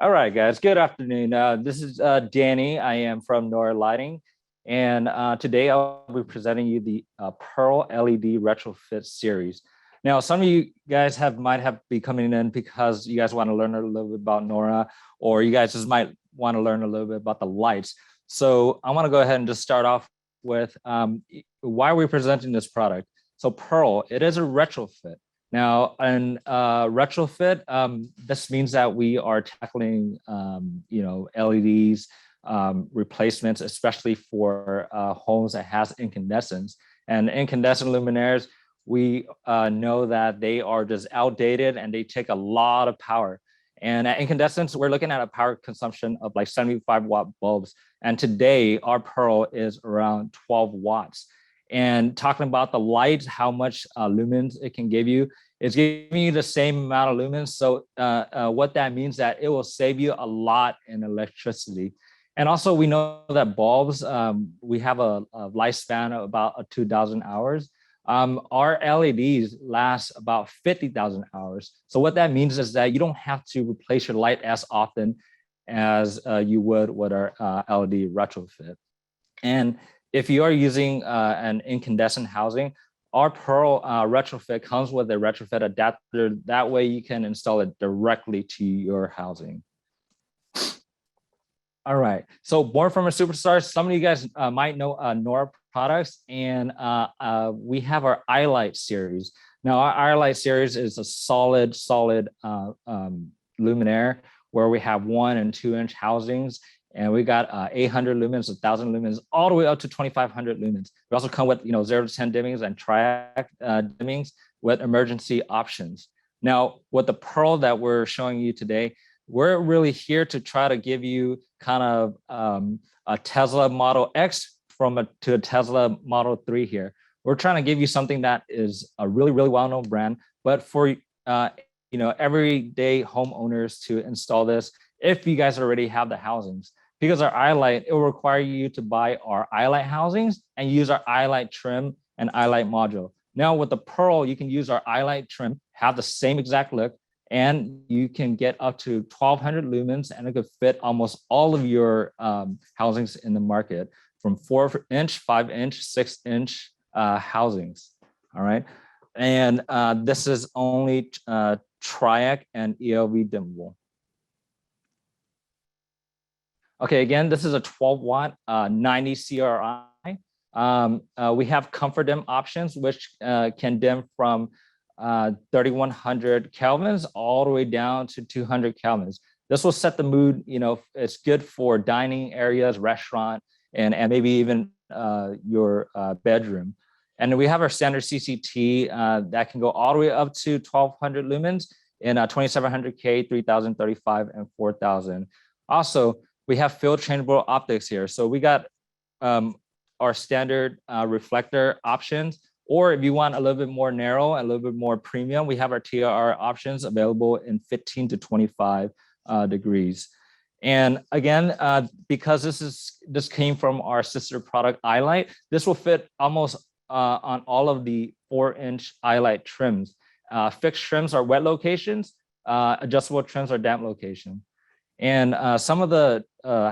All right, guys. Good afternoon. This is Danny. I am from Nora Lighting, and today I'll be presenting you the Pearl LED Retrofit series. Now, some of you guys might have be coming in because you guys want to learn a little bit about Nora, or you guys just might want to learn a little bit about the lights. So I want to go ahead and just start off with why we're presenting this product. So Pearl, it is a retrofit. Now, in retrofit, this means that we are tackling, LEDs replacements, especially for homes that has incandescents. And incandescent luminaires, we know that they are just outdated and they take a lot of power. And at incandescents, we're looking at a power consumption of like 75-watt bulbs. And today, our Pearl is around 12 watts. And talking about the light, how much lumens it can give you, it's giving you the same amount of lumens. So what that means that it will save you a lot in electricity. And also we know that bulbs, we have a lifespan of about 2,000 hours. Our LEDs last about 50,000 hours. So what that means is that you don't have to replace your light as often as you would with our LED retrofit. And if you are using an incandescent housing, our Pearl retrofit comes with a retrofit adapter. That way you can install it directly to your housing. All right, so born from a superstar, some of you guys might know Nora products, and we have our iLight series. Now our iLight series is a solid luminaire where we have 1 and 2 inch housings. And we got 800 lumens, 1,000 lumens, all the way up to 2,500 lumens. We also come with 0 to 10 dimmings and triac dimmings with emergency options. Now, with the Pearl that we're showing you today, we're really here to try to give you kind of a Tesla Model X to a Tesla Model 3 here. We're trying to give you something that is a really well-known brand, but for everyday homeowners to install this if you guys already have the housings. Because our iLight, it will require you to buy our iLight housings and use our iLight trim and iLight module. Now with the Pearl, you can use our iLight trim, have the same exact look, and you can get up to 1,200 lumens, and it could fit almost all of your housings in the market, from 4-inch, 5-inch, 6-inch housings. All right, and this is only triac and ELV dimmable. Okay, again, this is a 12-watt, 90 CRI. We have comfort dim options, which can dim from 3,100 kelvins all the way down to 200 kelvins. This will set the mood. It's good for dining areas, restaurant, and maybe even your bedroom. And we have our standard CCT that can go all the way up to 1,200 lumens in 2700K, 3035, and 4000. Also, we have field changeable optics here. So we got our standard reflector options, or if you want a little bit more narrow, a little bit more premium, we have our TR options available in 15 to 25 degrees. And again, because this came from our sister product iLight, this will fit almost on all of the 4-inch iLight trims. Fixed trims are wet locations, adjustable trims are damp location. And some of the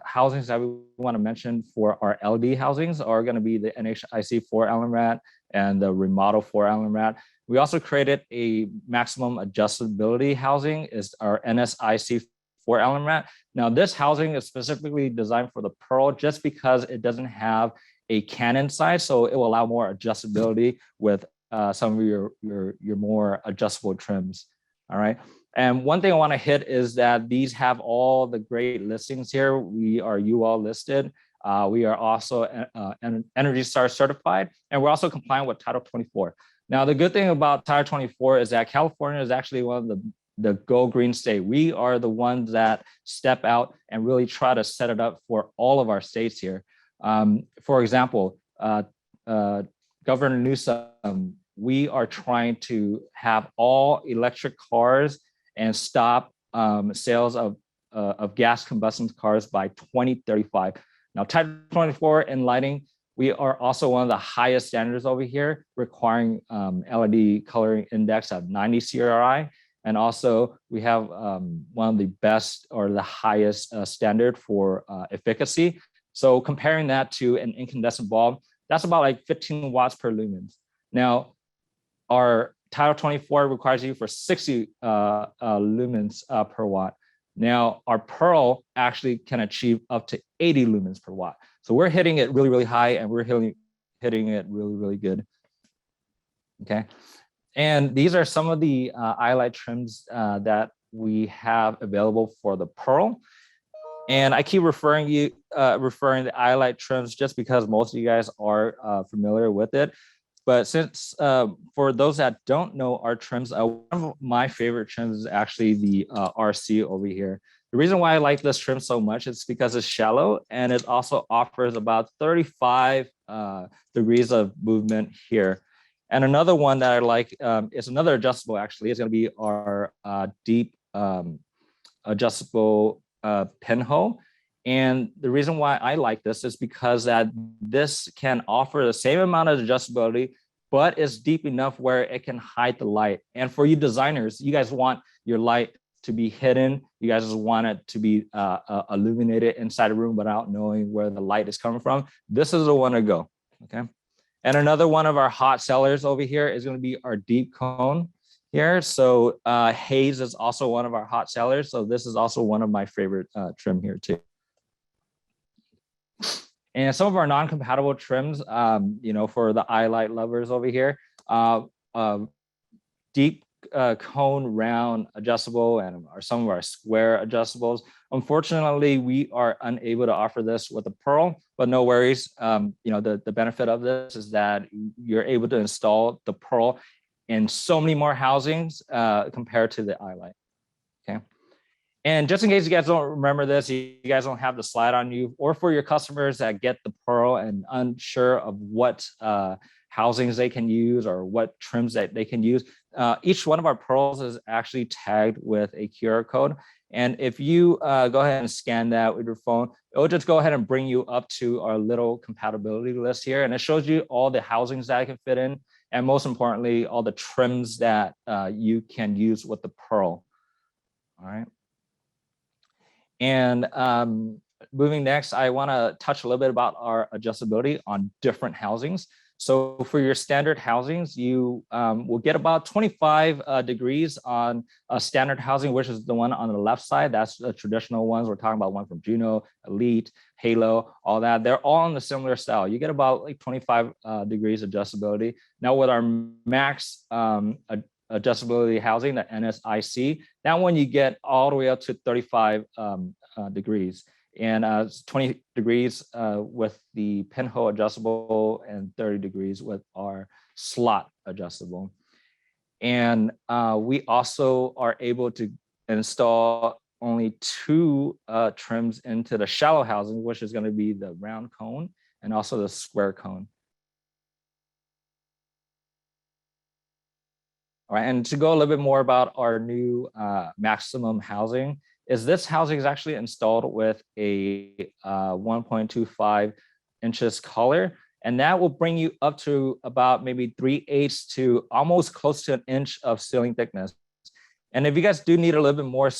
housings that we want to mention for our LD housings are going to be the NHIC 4 Allen rat and the remodel 4 Allen rat. We also created a maximum adjustability housing, is our NSIC 4 Allen rat. Now this housing is specifically designed for the Pearl just because it doesn't have a Canon size, so it will allow more adjustability with some of your more adjustable trims. All right. And one thing I want to hit is that these have all the great listings here. We are UL listed. We are also Energy Star certified, and we're also compliant with Title 24. Now, the good thing about Title 24 is that California is actually one of the Go Green state. We are the ones that step out and really try to set it up for all of our states here. For example, Governor Newsom, we are trying to have all electric cars and stop sales of gas combustion cars by 2035. Now, Title 24 in lighting, we are also one of the highest standards over here, requiring LED coloring index of 90 CRI. And also we have one of the best or the highest standard for efficacy. So comparing that to an incandescent bulb, that's about like 15 watts per lumens. Now, our Title 24 requires you for 60 lumens per watt. Now, our Pearl actually can achieve up to 80 lumens per watt. So we're hitting it really, really high, and we're hitting it really, really good. Okay. And these are some of the eyelight trims that we have available for the Pearl. And I keep referring the eyelight trims just because most of you guys are familiar with it. But since for those that don't know our trims, one of my favorite trims is actually the RC over here. The reason why I like this trim so much is because it's shallow, and it also offers about 35 degrees of movement here. And another one that I like is another adjustable, actually. It's going to be our deep adjustable pinhole. And the reason why I like this is because that this can offer the same amount of adjustability, but it's deep enough where it can hide the light. And for you designers, you guys want your light to be hidden. You guys just want it to be illuminated inside a room without knowing where the light is coming from. This is the one to go, okay? And another one of our hot sellers over here is going to be our deep cone here. So haze is also one of our hot sellers. So this is also one of my favorite trim here too. And some of our non-compatible trims, you know, for the eyelight lovers over here, deep cone round adjustable and some of our square adjustables. Unfortunately, we are unable to offer this with the Pearl, but no worries. You know, the benefit of this is that you're able to install the Pearl in so many more housings compared to the eyelight, okay? And just in case you guys don't remember this, you guys don't have the slide on you, or for your customers that get the Pearl and unsure of what housings they can use or what trims that they can use, each one of our Pearls is actually tagged with a QR code. And if you go ahead and scan that with your phone, it'll just go ahead and bring you up to our little compatibility list here. And it shows you all the housings that I can fit in. And most importantly, all the trims that you can use with the Pearl. All right. And moving next, I want to touch a little bit about our adjustability on different housings. So for your standard housings, you will get about 25 degrees on a standard housing, which is the one on the left side. That's the traditional ones. We're talking about one from Juno, Elite, Halo, all that. They're all in the similar style. You get about like 25 degrees adjustability. Now with our max adjustability housing, the NSIC, that one you get all the way up to 35 degrees. And 20 degrees with the pinhole adjustable and 30 degrees with our slot adjustable. And we also are able to install only 2 trims into the shallow housing, which is going to be the round cone and also the square cone. All right, and to go a little bit more about our new maximum housing, is this housing is actually installed with a 1.25 inches collar, and that will bring you up to about maybe 3/8 to almost close to an inch of ceiling thickness. And if you guys do need a little bit more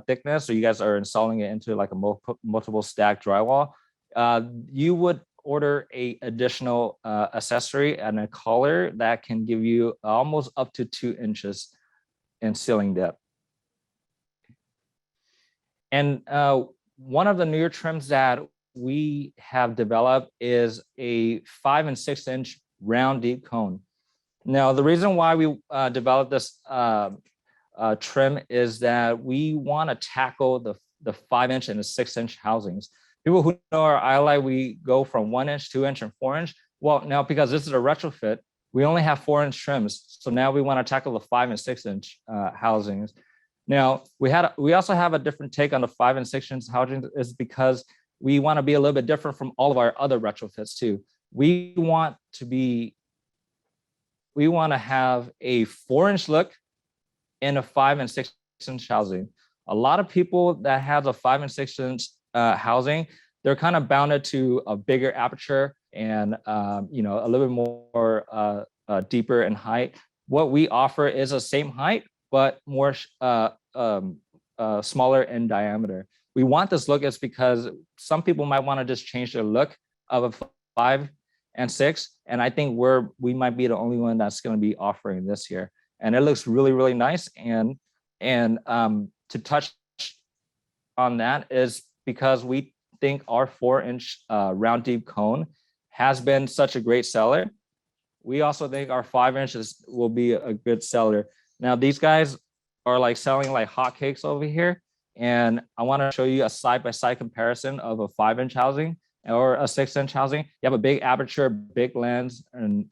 thickness, or you guys are installing it into like a multiple stack drywall, you would order a additional accessory and a collar that can give you almost up to 2 inches in ceiling depth. And one of the newer trims that we have developed is a 5 and 6 inch round deep cone. Now, the reason why we developed this trim is that we want to tackle the 5 inch and the 6 inch housings. People who know our eyelight, we go from 1 inch, 2 inch, and 4 inch. Well, now because this is a retrofit, we only have 4 inch trims. So now we want to tackle the 5 and 6 inch housings. Now, we also have a different take on the 5 and 6 inch housing, is because we want to be a little bit different from all of our other retrofits too. We want to have a 4 inch look in a 5 and 6 inch housing. A lot of people that have a 5 and 6 inch housing, they're kind of bounded to a bigger aperture and you know, a little bit more deeper in height. What we offer is the same height, but more smaller in diameter. We want this look is because some people might want to just change the look of a 5 and 6, and I think we might be the only one that's going to be offering this here, and it looks really, really nice. And to touch on that is because we think our 4-inch round deep cone has been such a great seller. We also think our 5 inches will be a good seller. Now, these guys are like selling like hotcakes over here. And I want to show you a side-by-side comparison of a 5-inch housing or a 6-inch housing. You have a big aperture, big lens, and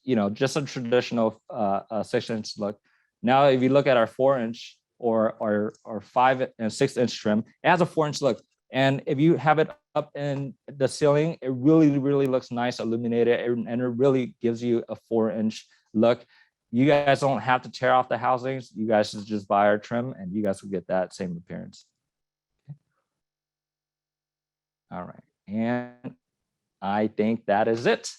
you know, just a traditional 6-inch look. Now, if you look at our 4-inch or 5 and 6-inch trim, it has a 4-inch look. And if you have it up in the ceiling, it really, really looks nice, illuminated, and it really gives you a 4-inch look. You guys don't have to tear off the housings. You guys should just buy our trim and you guys will get that same appearance. Okay. All right. And I think that is it.